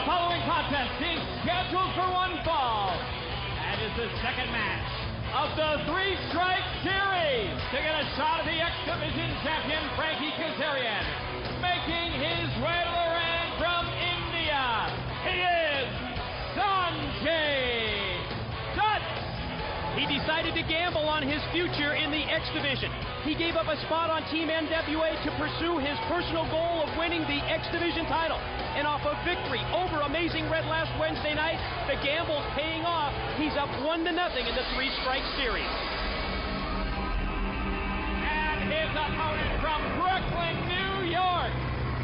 following contest is scheduled for one fall. That is the second match of the three-strike series. To get a shot at the X Division champion, Frankie Kazarian, making his way to the ring from India. He is Sanjay Dutt. He decided to gamble on his future in the X Division. He gave up a spot on Team NWA to pursue his personal goal of winning the X Division title. And off a victory over Amazing Red last Wednesday night, the gamble's paying off. He's up 1-0 in the three-strike series. And his opponent from Brooklyn, New York,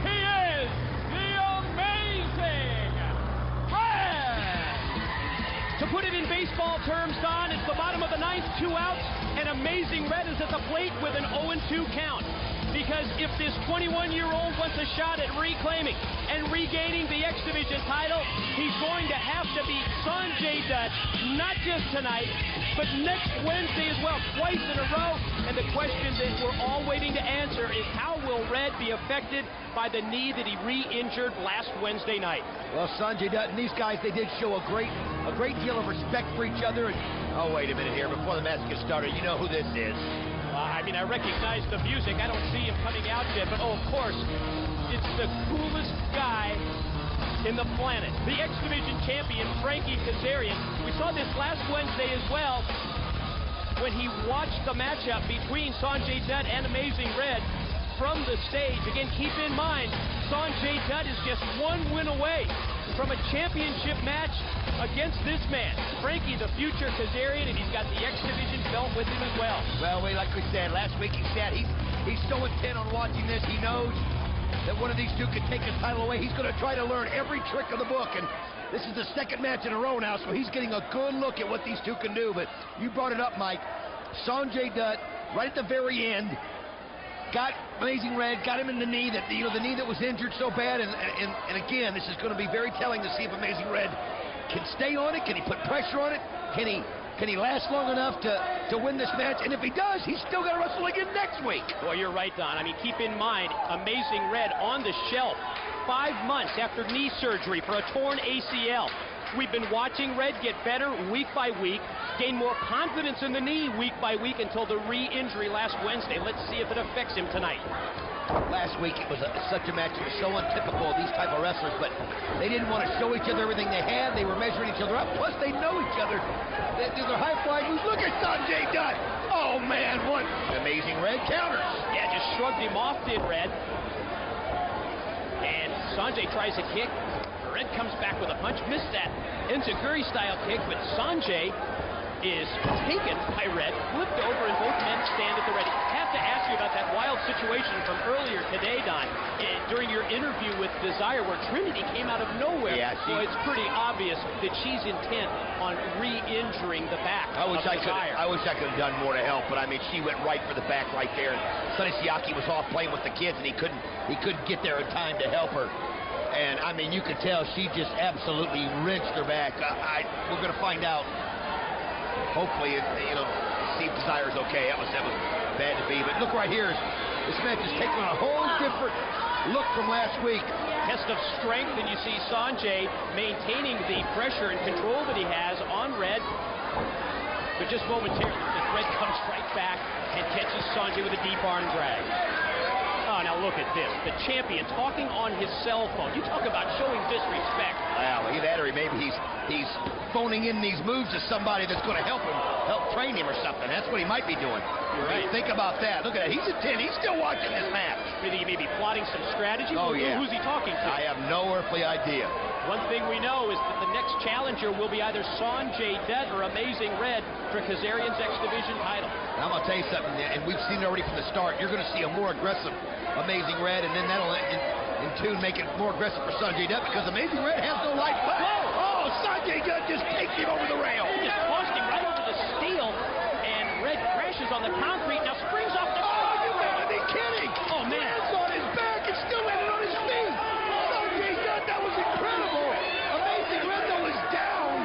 he is the Amazing Red. To put it in baseball terms, Don, it's the bottom of the ninth, 2 outs, and Amazing Red is at the plate with an 0-2 count. Because if this 21-year-old wants a shot at reclaiming and regaining the X Division title, he's going to have to beat Sanjay Dutt, not just tonight, but next Wednesday as well, twice in a row. And the question that we're all waiting to answer is, how will Red be affected by the knee that he re-injured last Wednesday night? Well, Sanjay Dutt and these guys, they did show a great deal of respect for each other. And oh, wait a minute here, before the match gets started, you know who this is. I mean, I recognize the music. I don't see him coming out yet, but oh, of course, it's the coolest guy in the planet. The X Division champion, Frankie Kazarian. We saw this last Wednesday as well when he watched the matchup between Sanjay Dutt and Amazing Red from the stage. Again, keep in mind, Sanjay Dutt is just 1 win away from a championship match against this man, Frankie the Future Kazarian, and he's got the X Division belt with him as well. Well, like we said, last week he said he's so intent on watching this, he knows that one of these two could take his title away. He's going to try to learn every trick of the book, and this is the second match in a row now, so he's getting a good look at what these two can do. But you brought it up, Mike. Sanjay Dutt, right at the very end, got Amazing Red, got him in the knee, the knee that was injured so bad, and again, this is going to be very telling to see if Amazing Red can stay on it. Can he put pressure on it? Can he last long enough to win this match? And if he does, he's still got to wrestle again next week. Well, you're right, Don. I mean, keep in mind, Amazing Red on the shelf 5 months after knee surgery for a torn ACL. We've been watching Red get better week by week, gain more confidence in the knee week by week until the re-injury last Wednesday. Let's see if it affects him tonight. Last week it was such a match that was so untypical of these type of wrestlers, but they didn't want to show each other everything they had. They were measuring each other up. Plus, they know each other. They're high-flying moves. Look at Sanjay Dutt. Oh, man, what Amazing Red counters. Yeah, just shrugged him off, did Red. And Sanjay tries a kick. Red comes back with a punch. Missed that Enziguri-style kick, but Sanjay is taken by Red, flipped over, and both men stand at the ready. I have to ask you about that wild situation from earlier today, Don, during your interview with Desire, where Trinity came out of nowhere. Yeah, so it's pretty obvious that she's intent on re-injuring the back of Desire. I wish I could have done more to help, but I mean, she went right for the back right there. And Sonny Siaki was off playing with the kids, and he couldn't get there in time to help her. And I mean, you could tell she just absolutely wrenched her back. We're going to find out. Hopefully, see if Desire's okay. That was bad to be. But look right here. This match is taking on a whole different look from last week. Test of strength, and you see Sanjay maintaining the pressure and control that he has on Red. But just momentarily, Red comes right back and catches Sanjay with a deep arm drag. Oh, now look at this. The champion talking on his cell phone. You talk about showing disrespect. Wow, either that or maybe he's phoning in these moves to somebody that's going to help train him or something. That's what he might be doing. You're right. Think about that. Look at that. He's a 10. He's still watching this match. Maybe he may be plotting some strategy. Oh, yeah. Who's he talking to? I have no earthly idea. One thing we know is that the next challenger will be either Sanjay Dutt or Amazing Red for Kazarian's X Division title. Now, I'm going to tell you something, and we've seen it already from the start. You're going to see a more aggressive Amazing Red, and then that'll in tune make it more aggressive for Sanjay Dutt, because Amazing Red has no life left. Oh, Sanjay Dutt just takes him over the rail. He just tossed him right over the steel, and Red crashes on the concrete, now springs off the... Oh, you gotta be kidding! Oh, man. Lands on his back and still landed on his feet. Sanjay Dutt, that was incredible. Amazing Red, though, is down.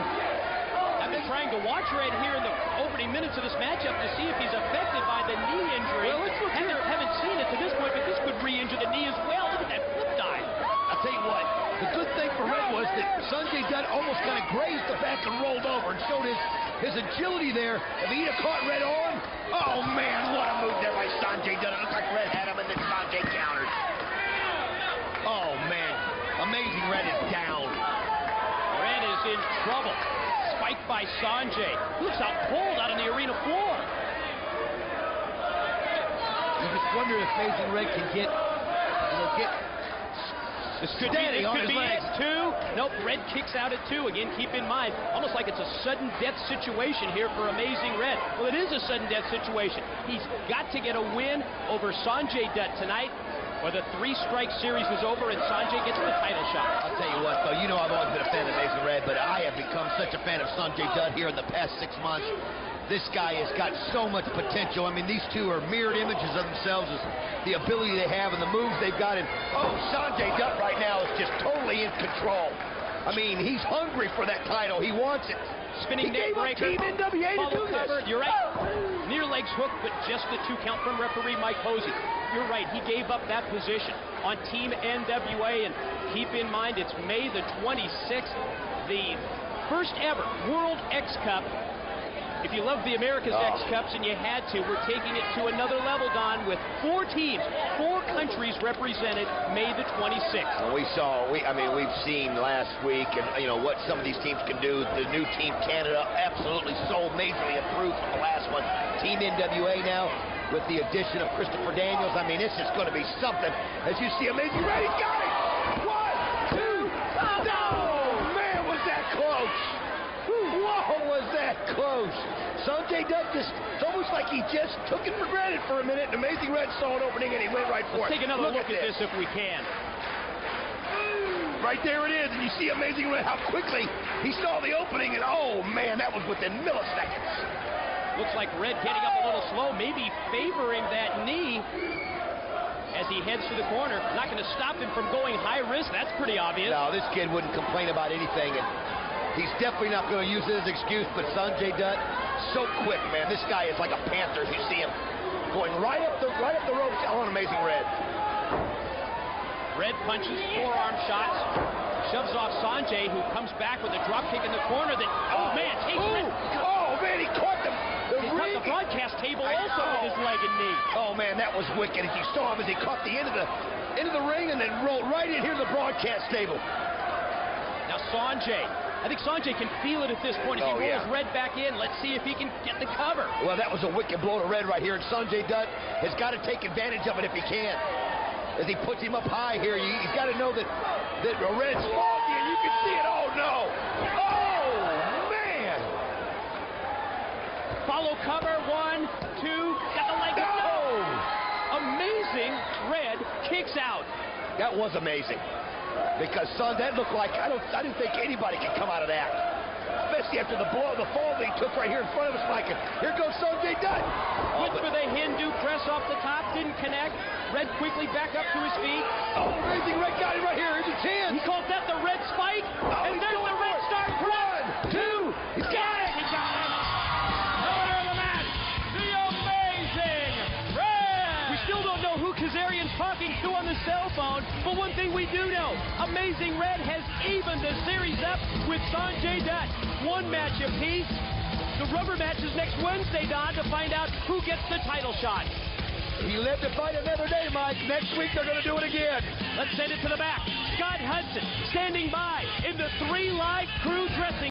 I've been trying to watch Red here in the opening minutes of this matchup to see if he's affected by the knee injury. Well, let's look here. Haven't seen it to this point, but this could re-injure the knee as well. Look at that flip dive. I'll tell you what, The good thing for Red was that Sanjay Dutt almost kind of grazed the back and rolled over and showed his agility there. If he'd have caught Red on, oh man, what a move there by Sanjay Dutt. It looked like Red had him and then Sanjay countered. Oh man, amazing. Red is down. Red is in trouble. Spiked by Sanjay. Looks out cold out on the arena floor. You just wonder if Amazing Red can get This could be it, too. Nope, Red kicks out at 2. Again, keep in mind, almost like it's a sudden death situation here for Amazing Red. Well, it is a sudden death situation. He's got to get a win over Sanjay Dutt tonight, or the 3-strike series is over and Sanjay gets the title shot. I'll tell you what, though, you know I've always been a fan of Amazing Red, but I have become such a fan of Sanjay Dutt here in the past 6 months. This guy has got so much potential. I mean, these two are mirrored images of themselves, as the ability they have and the moves they've got. And, oh, Sanjay Dutt right now is just totally in control. I mean, he's hungry for that title. He wants it. Spinning neck breaker. Team NWA to do this. You're right. Near legs hook, but just the 2 count from referee Mike Posey. You're right. He gave up that position on Team NWA. And keep in mind, it's May the 26th, the first ever World X Cup. If you love the America's X Cups and you had to, we're taking it to another level, Don, with 4 teams, 4 countries represented May the 26th. Well, we've seen last week, and you know what some of these teams can do. The new Team Canada absolutely so majorly improved from the last one. Team NWA now with the addition of Christopher Daniels. I mean, this is going to be something. As you see, Amazing Red, he's got it. 1, 2, oh no! Man, was that close! Whoa, was that close? Sanjay Dutt it's almost like he just took it for granted for a minute. Amazing Red saw an opening and he went right for it. Let's take another look at this if we can. Right there it is, and you see Amazing Red, how quickly he saw the opening, and oh man, that was within milliseconds. Looks like Red getting up a little slow, maybe favoring that knee as he heads to the corner. Not going to stop him from going high risk, that's pretty obvious. No, this kid wouldn't complain about anything, and he's definitely not going to use it as an excuse, but Sanjay Dutt, so quick, man. This guy is like a panther. You see him going right up the ropes on Amazing Red. Red punches, forearm shots, shoves off Sanjay, who comes back with a drop kick in the corner that, oh man, takes it. Oh man, he caught the the broadcast table also with his leg and knee. Oh man, that was wicked. As you saw him as he caught the end of the ring and then rolled right in here to the broadcast table. Now Sanjay, I think Sanjay can feel it at this point. As he rolls Red back in, let's see if he can get the cover. Well, that was a wicked blow to Red right here, and Sanjay Dutt has got to take advantage of it if he can. As he puts him up high here, he's got to know that Red's foggy, and you can see it. Oh, no. Oh, man. Follow cover, 1, 2, got the leg. No! Amazing Red kicks out. That was amazing. Because, son, that looked like, I didn't think anybody could come out of that. Especially after the fall that he took right here in front of us, Mike. Here goes Sanjay Dutt. Went for the Hindu press off the top, didn't connect. Red quickly back up to his feet. Oh, Amazing Red got it right here. Here's a chance. He calls that the Red Spike. Oh, and there's the Red Star Press. 1, 2. He's got it. He got it. The winner of the match, the Amazing Red. We still don't know who Kazarian's talking to on the cell phone, but one thing we do know, Amazing Red has evened the series up with Sanjay Dutt. 1 match apiece. The rubber match is next Wednesday, Don, to find out who gets the title shot. You live to fight another day, Mike. Next week, they're going to do it again. Let's send it to the back. Scott Hudson standing by in the 3 Live Crew dressing